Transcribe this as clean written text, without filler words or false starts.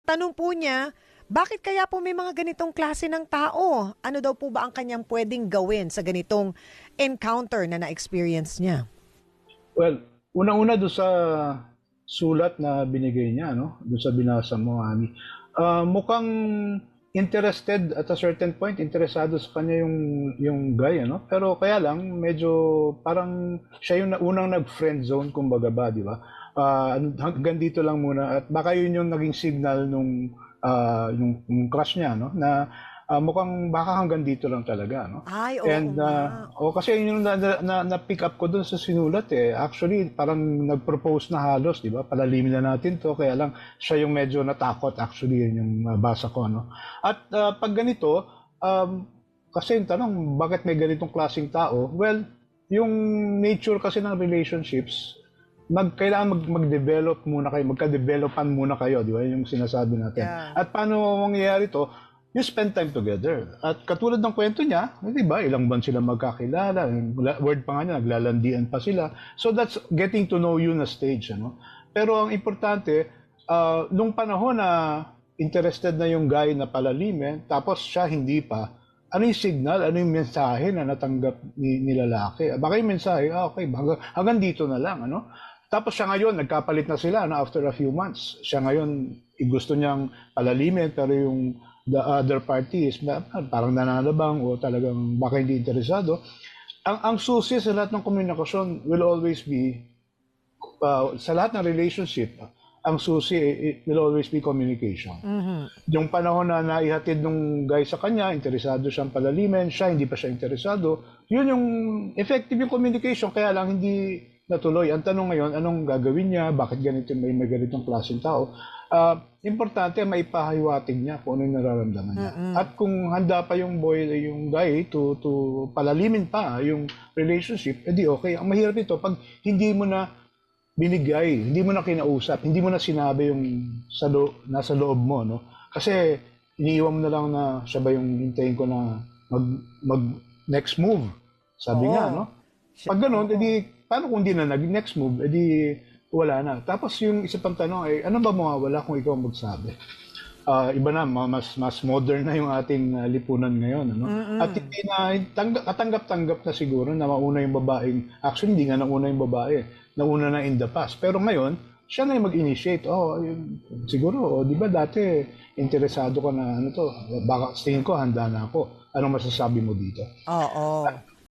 tanong po niya, bakit kaya po may mga ganitong klase ng tao? Ano daw po ba ang kanyang pwedeng gawin sa ganitong encounter na na-experience niya? Well, unang-una doon sa sulat na binigay niya, no? Doon sa binasa mo, Ami. Mukhang interested at a certain point, interesado sa kanya yung guy, ano? Pero kaya lang, medyo parang siya yung unang nag-friend zone, kumbaga ba, di ba? Hanggang dito lang muna. At baka yun yung naging signal nung yung crush niya, no? Na mukhang baka hanggang dito lang talaga, no? Ay, oo And nga. kasi yun yung na-pick up ko dun sa sinulat eh. Actually, parang nag-propose na halos, di ba? Palalimin na natin to. Kaya lang, siya yung medyo natakot. Actually, yun yung basa ko, no? At pag ganito, kasi yung tanong, bakit may ganitong klaseng tao? Well, yung nature kasi ng relationships, kailangan mag-develop muna kayo, magka-developan muna kayo, di ba? Yung sinasabi natin. Yeah. At paano mangyayari to? You spend time together. At katulad ng kwento niya, di ba, ilang buwan sila magkakilala, word pa nga niya, naglalandian pa sila. So that's getting to know you na stage, ano? Pero ang importante, nung panahon na interested na yung guy na palalimin, tapos siya hindi pa, ano yung signal, ano yung mensahe na natanggap ni lalaki? Baka yung mensahe, okay, hanggang dito na lang, ano? Tapos siya ngayon, nagkapalit na sila after a few months. Siya ngayon, gusto niyang palalimin, pero yung the other party is parang nananabang o talagang baka hindi interesado. Ang susi sa lahat ng komunikasyon will always be, sa lahat ng relationship, ang susi will always be communication. Yung panahon na naihatid ng guy sa kanya, interesado siyang palalimin, siya hindi pa siya interesado, yun yung effective yung communication, kaya lang hindi natuloy. Ang tanong ngayon, anong gagawin niya, bakit ganito may ganitong klaseng tao? Importante maipahiwatig niya kung ano yung nararamdaman niya. At kung handa pa yung yung guy to palalimin pa yung relationship, edi okay. Ang mahirap ito pag hindi mo na binigay, hindi mo na kinausap, hindi mo na sinabi yung nasa loob mo, no? Kasi iniiwan mo na lang na siya ba yung hintayin ko na mag next move. Sabi nga, no? Pag gano'n, edi paano kung hindi na nag-next move, edi wala na. Tapos yung isa pang tanong ay, ano ba mawawala kung ikaw magsabi? Iba na, mas modern na yung ating lipunan ngayon. Ano? At hindi na, katanggap-tanggap na siguro na mauna yung babaeng, actually hindi nga nauna yung babae, nauna na in the past. Pero ngayon, siya na yung mag-initiate. Siguro, di ba dati, interesado ka na, baka tingin ko, handa na ako. Anong masasabi mo dito? Oo.